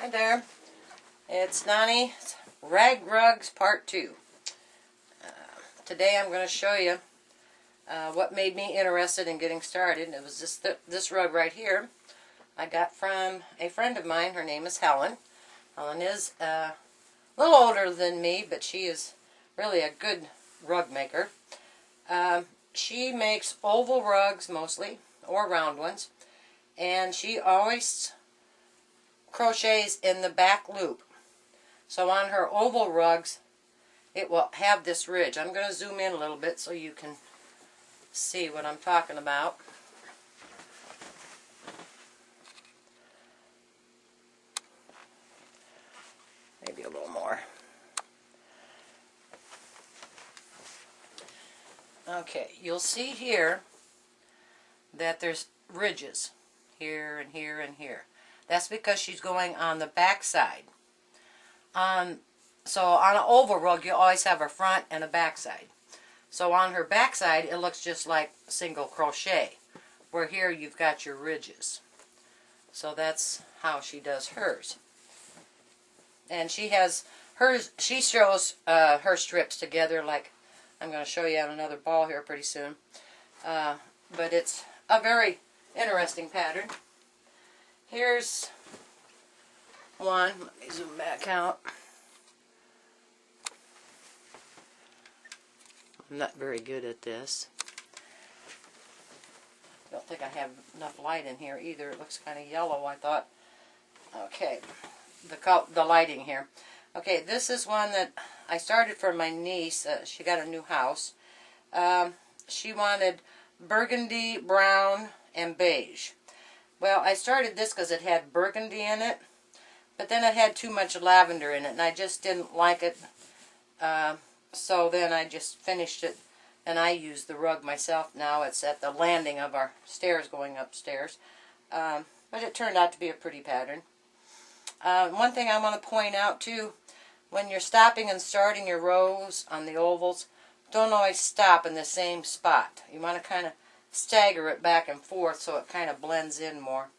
Hi there, it's Nanie Rag Rugs Part 2. Today I'm going to show you what made me interested in getting started. It was this rug right here I got from a friend of mine. Her name is Helen. Helen is a little older than me, but she is really a good rug maker. She makes oval rugs mostly, or round ones, and she always crochets in the back loop. So on her oval rugs it will have this ridge. I'm going to zoom in a little bit so you can see what I'm talking about. Maybe a little more. Okay, you'll see here that there's ridges here and here and here. That's because she's going on the back side. So on an oval rug, you always have a front and a back side. So on her back side, it looks just like single crochet, where here you've got your ridges. So that's how she does hers. And she has hers. She shows her strips together, like I'm going to show you on another ball here pretty soon. But it's a very interesting pattern. Here's one. Let me zoom back out. I'm not very good at this. Don't think I have enough light in here either. It looks kind of yellow, I thought. Okay, the lighting here. Okay, this is one that I started for my niece. She got a new house. She wanted burgundy, brown, and beige. Well, I started this because it had burgundy in it, but then it had too much lavender in it, and I just didn't like it. So then I just finished it, and I use the rug myself now. It's at the landing of our stairs going upstairs. But it turned out to be a pretty pattern. One thing I want to point out too, when you're stopping and starting your rows on the ovals, don't always stop in the same spot. You want to kind of stagger it back and forth so it kind of blends in more.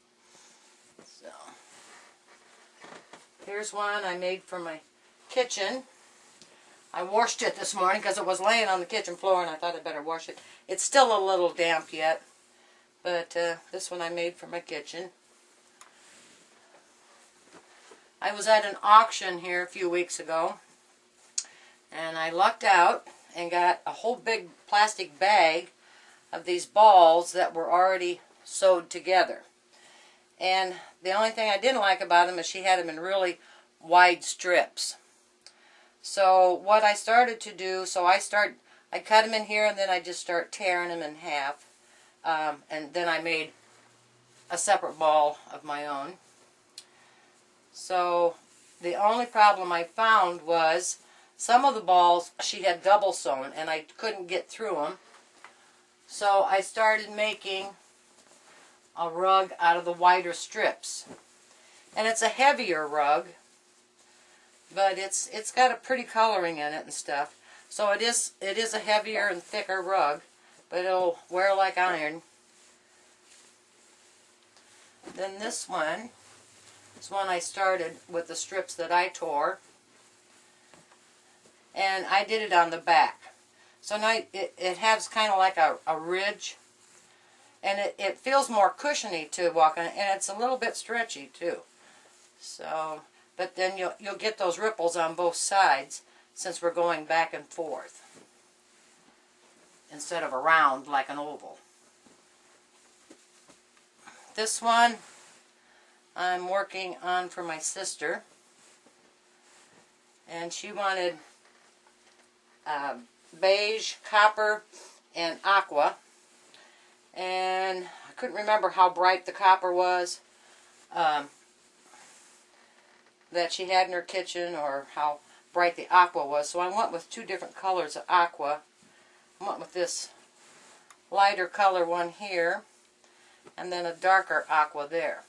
So here's one I made for my kitchen. I washed it this morning because it was laying on the kitchen floor and I thought I'd better wash it. It's still a little damp yet, but this one I made for my kitchen. I was at an auction here a few weeks ago, and I lucked out and got a whole big plastic bag of these balls that were already sewed together. And the only thing I didn't like about them is she had them in really wide strips. So what I started to do, I cut them in here and then I just start tearing them in half. And then I made a separate ball of my own. So the only problem I found was some of the balls she had double sewn and I couldn't get through them. So I started making a rug out of the wider strips. And it's a heavier rug, but it's got a pretty coloring in it and stuff. So it is a heavier and thicker rug, but it'll wear like iron. Then this one is one I started with the strips that I tore, and I did it on the back. So now it has kind of like a ridge, and it feels more cushiony to walk on, and it's a little bit stretchy too. So, but then you'll get those ripples on both sides since we're going back and forth instead of around like an oval. This one I'm working on for my sister, and she wanted beige, copper, and aqua, and I couldn't remember how bright the copper was that she had in her kitchen or how bright the aqua was, so I went with two different colors of aqua. I went with this lighter color one here and then a darker aqua there.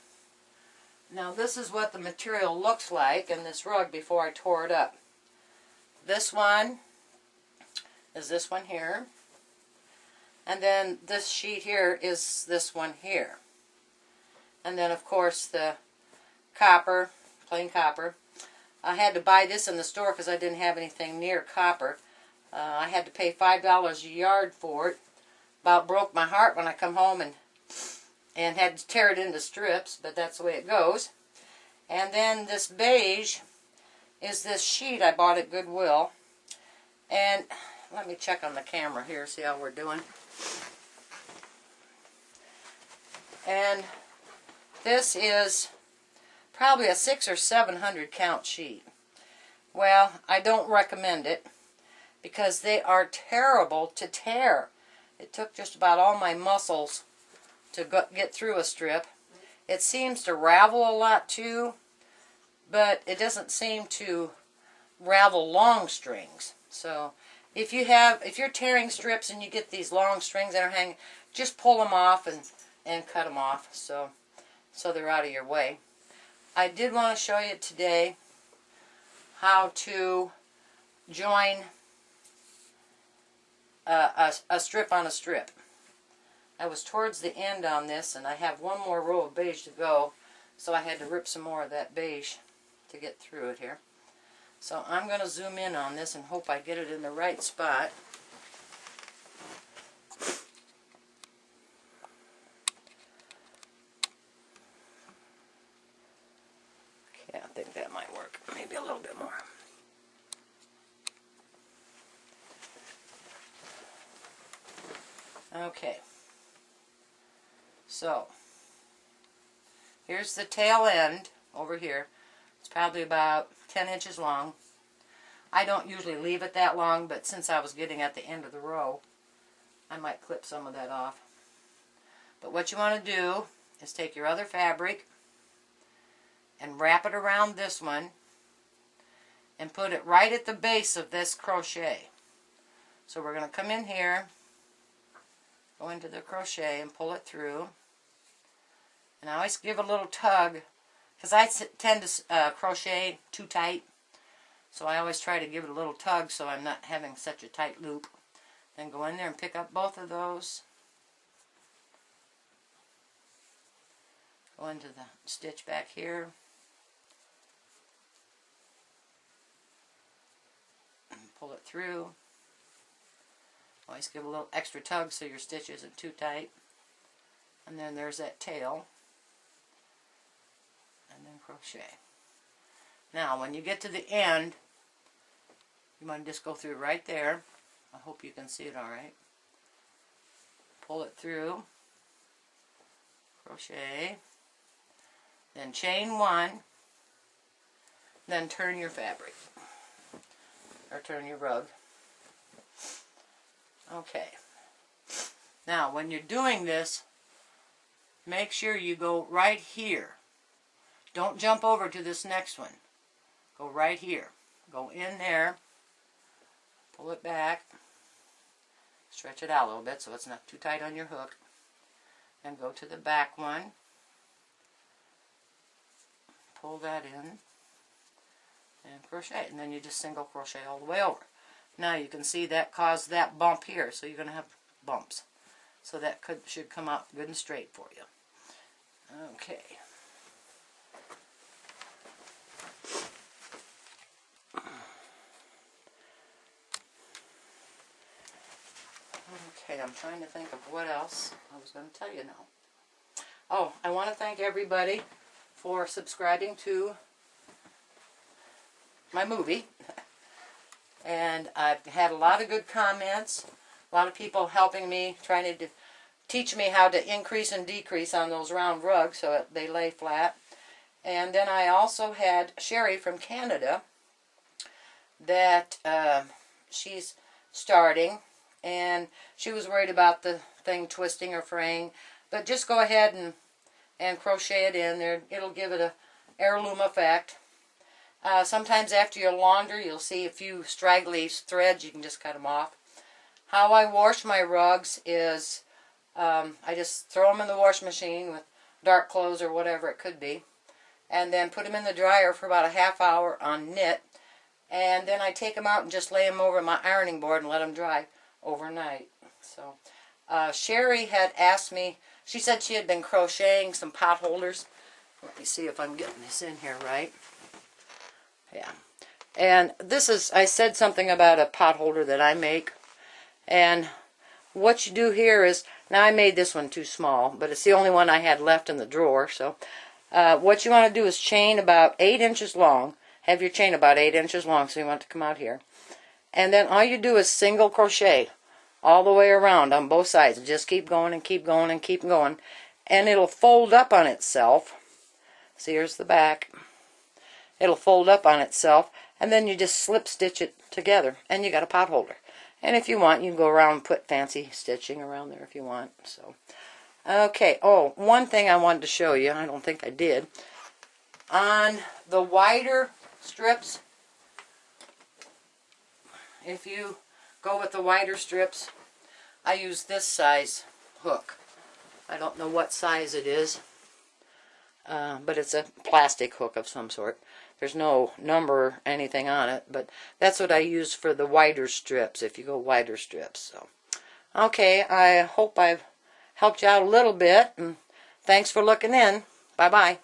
Now this is what the material looks like in this rug before I tore it up. This one is this one here, and then this sheet here is this one here. And then of course the copper plain copper. I had to buy this in the store because I didn't have anything near copper. I had to pay $5 a yard for it. About broke my heart when I come home and had to tear it into strips, but that's the way it goes. And then this beige is this sheet I bought at Goodwill. And let me check on the camera here, see how we're doing. And this is probably a 600 or 700 count sheet. Well, I don't recommend it because they are terrible to tear. It took just about all my muscles to get through a strip. It seems to ravel a lot too, but it doesn't seem to ravel long strings. So if you're tearing strips and you get these long strings that are hanging, just pull them off and cut them off so they're out of your way. I did want to show you today how to join a strip on a strip. I was towards the end on this, and I have one more row of beige to go, so I had to rip some more of that beige to get through it here. So I'm going to zoom in on this and hope I get it in the right spot. Okay, I think that might work. Maybe a little bit more. Okay. So, here's the tail end over here. It's probably about 10 inches long. I don't usually leave it that long, but since I was getting at the end of the row, I might clip some of that off. But what you want to do is take your other fabric and wrap it around this one and put it right at the base of this crochet. So we're going to come in here, go into the crochet and pull it through. And I always give a little tug, because I tend to crochet too tight. So I always try to give it a little tug so I'm not having such a tight loop. Then go in there and pick up both of those. Go into the stitch back here. And pull it through. Always give a little extra tug so your stitch isn't too tight. And then there's that tail. And then crochet. Now when you get to the end, you want to just go through right there. I hope you can see it alright. Pull it through. Crochet. Then chain one. Then turn your fabric. Or turn your rug. Okay. Now when you're doing this, make sure you go right here. Don't jump over to this next one. Go right here. Go in there. Pull it back. Stretch it out a little bit so it's not too tight on your hook. And go to the back one. Pull that in. And crochet. And then you just single crochet all the way over. Now you can see that caused that bump here. So you're going to have bumps. So that should come out good and straight for you. Okay. Okay, I'm trying to think of what else I was going to tell you now. Oh, I want to thank everybody for subscribing to my movie. And I've had a lot of good comments. A lot of people helping me, trying to teach me how to increase and decrease on those round rugs so they lay flat. And then I also had Sherry from Canada that she's starting. And she was worried about the thing twisting or fraying. But just go ahead and crochet it in there. It'll give it a heirloom effect. Sometimes after you launder, you'll see a few straggly threads. You can just cut them off. How I wash my rugs is I just throw them in the wash machine with dark clothes or whatever it could be. And then put them in the dryer for about a half hour on knit. And then I take them out and just lay them over my ironing board and let them dry overnight. So Sherry had asked me, she said she had been crocheting some pot holders. Let me see if I'm getting this in here right. Yeah. And this is, I said something about a pot holder that I make. And what you do here is, now I made this one too small, but it's the only one I had left in the drawer. So what you want to do is chain about 8 inches long. Have your chain about 8 inches long, so you want it to come out here. And then all you do is single crochet all the way around on both sides. Just keep going and keep going and keep going. And it'll fold up on itself. See, here's the back. It'll fold up on itself, and then you just slip stitch it together, and you got a pot holder. And if you want, you can go around and put fancy stitching around there if you want. So, okay. Oh, one thing I wanted to show you, I don't think I did. On the wider strips, if you go with the wider strips, I use this size hook. I don't know what size it is, but it's a plastic hook of some sort. There's no number or anything on it, but that's what I use for the wider strips, if you go wider strips. So, okay, I hope I've helped you out a little bit, and thanks for looking in. Bye-bye.